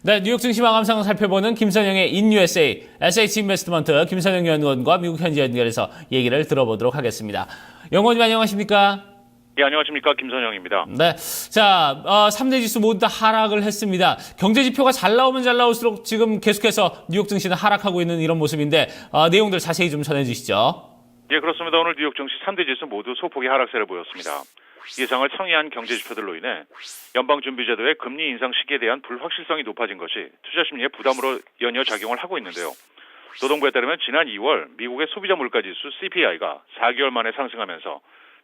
네, 뉴욕 증시 마감 상황 살펴보는 김선영의 인USA SH인베스트먼트 김선영 연구원과 미국 현지 연결해서 얘기를 들어보도록 하겠습니다. 연구원님 안녕하십니까? 네, 안녕하십니까. 김선영입니다. 네, 자, 3대 지수 모두 다 하락을 했습니다. 경제 지표가 잘 나오면 잘 나올수록 지금 계속해서 뉴욕 증시는 하락하고 있는 이런 모습인데 내용들 자세히 좀 전해주시죠. 예, 그렇습니다. 오늘 뉴욕 증시 3대 지수 모두 소폭의 하락세를 보였습니다. 예상을 상회한 경제 지표들로 인해 연방준비제도의 금리 인상 시기에 대한 불확실성이 높아진 것이 투자 심리의 부담으로 연이어 작용을 하고 있는데요. 노동부에 따르면 지난 2월 미국의 소비자 물가지수 CPI가 4개월 만에 상승하면서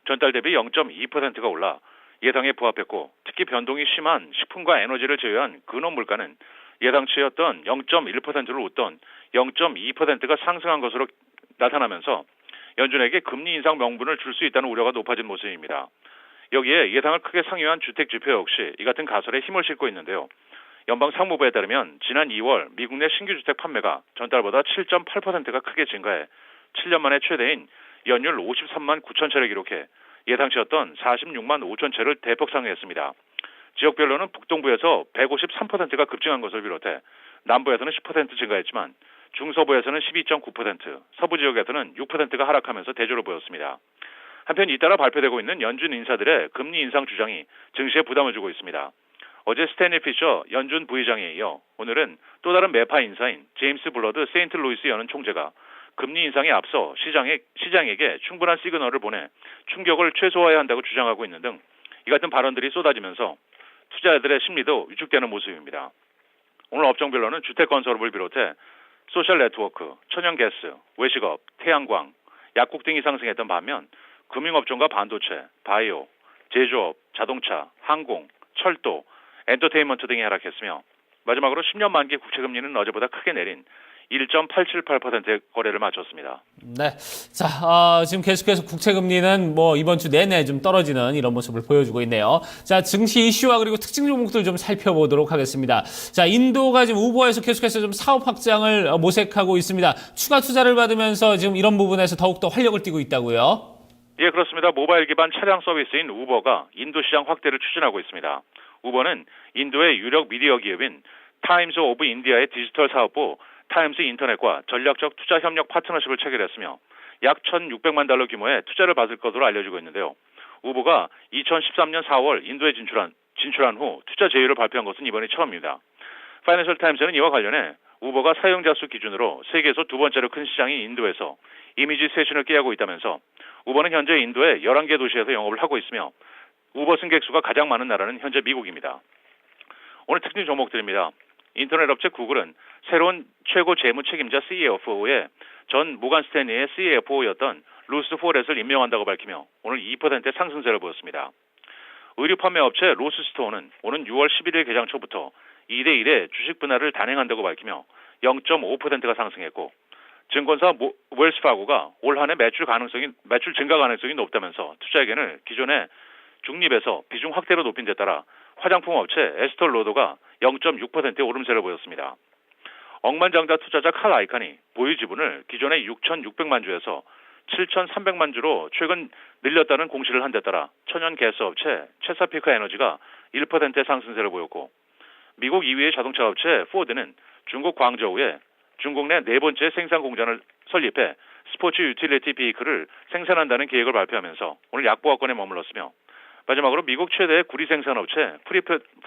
전달 대비 0.2%가 올라 예상에 부합했고, 특히 변동이 심한 식품과 에너지를 제외한 근원 물가는 예상치였던 0.1%를 웃돈 0.2%가 상승한 것으로 나타나면서 연준에게 금리 인상 명분을 줄 수 있다는 우려가 높아진 모습입니다. 여기에 예상을 크게 상회한 주택 지표 역시 이 같은 가설에 힘을 싣고 있는데요. 연방 상무부에 따르면 지난 2월 미국 내 신규 주택 판매가 전달보다 7.8%가 크게 증가해 7년 만에 최대인 연율 53만 9천 채를 기록해 예상치였던 46만 5천 채를 대폭 상회했습니다. 지역별로는 북동부에서 153%가 급증한 것을 비롯해 남부에서는 10% 증가했지만 중서부에서는 12.9%, 서부 지역에서는 6%가 하락하면서 대조를 보였습니다. 한편 잇따라 발표되고 있는 연준 인사들의 금리 인상 주장이 증시에 부담을 주고 있습니다. 어제 스탠리 피셔 연준 부의장에 이어 오늘은 또 다른 매파 인사인 제임스 블러드 세인트루이스 연은 총재가 금리 인상에 앞서 시장에게 충분한 시그널을 보내 충격을 최소화해야 한다고 주장하고 있는 등 이 같은 발언들이 쏟아지면서 투자자들의 심리도 위축되는 모습입니다. 오늘 업종별로는 주택건설업을 비롯해 소셜 네트워크, 천연가스, 외식업, 태양광, 약국 등이 상승했던 반면 금융업종과 반도체, 바이오, 제조업, 자동차, 항공, 철도, 엔터테인먼트 등이 하락했으며 마지막으로 10년 만기 국채금리는 어제보다 크게 내린 1.878%의 거래를 마쳤습니다. 네, 자, 지금 계속해서 국채 금리는 이번 주 내내 좀 떨어지는 이런 모습을 보여주고 있네요. 자, 증시 이슈와 그리고 특징 종목들 좀 살펴보도록 하겠습니다. 자, 인도가 지금 우버에서 계속해서 좀 사업 확장을 모색하고 있습니다. 추가 투자를 받으면서 지금 이런 부분에서 더욱더 활력을 띠고 있다고요? 예, 그렇습니다. 모바일 기반 차량 서비스인 우버가 인도 시장 확대를 추진하고 있습니다. 우버는 인도의 유력 미디어 기업인 타임스 오브 인디아의 디지털 사업부 타임스 인터넷과 전략적 투자 협력 파트너십을 체결했으며 약 1,600만 달러 규모의 투자를 받을 것으로 알려지고 있는데요. 우버가 2013년 4월 인도에 진출한 후 투자 제휴를 발표한 것은 이번이 처음입니다. 파이낸셜 타임스는 이와 관련해 우버가 사용자 수 기준으로 세계에서 두 번째로 큰 시장인 인도에서 이미지 쇄신을 꾀하고 있다면서 우버는 현재 인도의 11개 도시에서 영업을 하고 있으며 우버 승객 수가 가장 많은 나라는 현재 미국입니다. 오늘 특징 종목들입니다. 인터넷 업체 구글은 새로운 최고 재무 책임자 CFO의 전 모간 스탠리의 CFO였던 루스 포렛을 임명한다고 밝히며 오늘 2%의 상승세를 보였습니다. 의류 판매 업체 로스스토어는 오는 6월 11일 개장 초부터 2대1의 주식 분할을 단행한다고 밝히며 0.5%가 상승했고, 증권사 웰스파고가 올 한 해 매출 증가 가능성이 높다면서 투자액을 기존의 중립에서 비중 확대로 높인 데 따라 화장품 업체 에스톨로더가 0.6%의 오름세를 보였습니다. 억만장자 투자자 칼 아이칸이 보유 지분을 기존의 6,600만 주에서 7,300만 주로 최근 늘렸다는 공시를 한 데 따라 천연 가스 업체 체사피크 에너지가 1%의 상승세를 보였고, 미국 2위의 자동차 업체 포드는 중국 광저우에 중국 내 네 번째 생산 공장을 설립해 스포츠 유틸리티 비이클을 생산한다는 계획을 발표하면서 오늘 약보합권에 머물렀으며, 마지막으로 미국 최대의 구리 생산 업체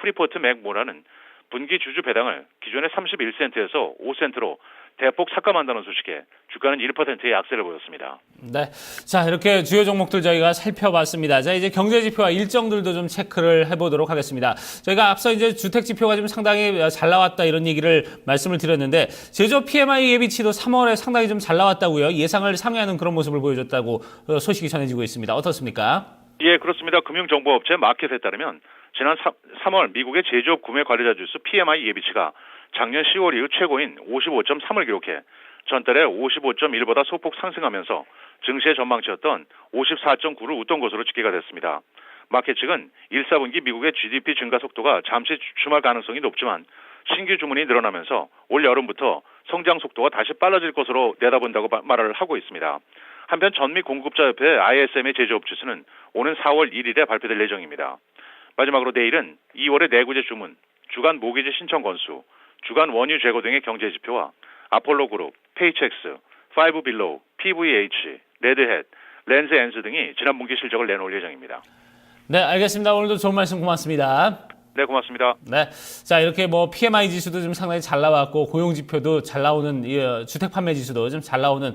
프리포트 맥모라는 분기 주주 배당을 기존의 31센트에서 5센트로 대폭 삭감한다는 소식에 주가는 1%의 약세를 보였습니다. 네. 자, 이렇게 주요 종목들 저희가 살펴봤습니다. 자, 이제 경제 지표와 일정들도 좀 체크를 해보도록 하겠습니다. 저희가 앞서 이제 주택 지표가 좀 상당히 잘 나왔다 이런 얘기를 말씀을 드렸는데, 제조 PMI 예비치도 3월에 상당히 좀 잘 나왔다고요. 예상을 상회하는 그런 모습을 보여줬다고 소식이 전해지고 있습니다. 어떻습니까? 예, 그렇습니다. 금융정보업체 마켓에 따르면 지난 3월 미국의 제조업 구매 관리자 지수 PMI 예비치가 작년 10월 이후 최고인 55.3을 기록해 전달에 55.1보다 소폭 상승하면서 증시의 전망치였던 54.9를 웃돈 것으로 집계가 됐습니다. 마켓 측은 1, 4분기 미국의 GDP 증가 속도가 잠시 주춤할 가능성이 높지만 신규 주문이 늘어나면서 올 여름부터 성장 속도가 다시 빨라질 것으로 내다본다고 말을 하고 있습니다. 한편 전미 공급자협회 ISM의 제조업 지수는 오는 4월 1일에 발표될 예정입니다. 마지막으로 내일은 2월의 내구재 주문, 주간 모기지 신청 건수, 주간 원유 재고 등의 경제 지표와 아폴로그룹, 페이첵스, 파이브빌로우, PVH, 레드햇, 렌즈엔즈 등이 지난 분기 실적을 내놓을 예정입니다. 네, 알겠습니다. 오늘도 좋은 말씀 고맙습니다. 네, 고맙습니다. 네. 자, 이렇게 뭐 PMI 지수도 좀 상당히 잘 나왔고 고용 지표도 잘 나오는 주택 판매 지수도 좀 잘 나오는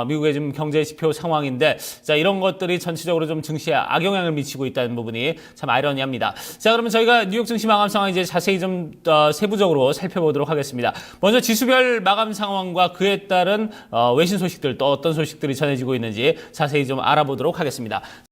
미국의 지금 경제 지표 상황인데 자, 이런 것들이 전체적으로 좀 증시에 악영향을 미치고 있다는 부분이 참 아이러니합니다. 자, 그러면 저희가 뉴욕 증시 마감 상황 이제 자세히 좀 세부적으로 살펴보도록 하겠습니다. 먼저 지수별 마감 상황과 그에 따른 외신 소식들 또 어떤 소식들이 전해지고 있는지 자세히 좀 알아보도록 하겠습니다.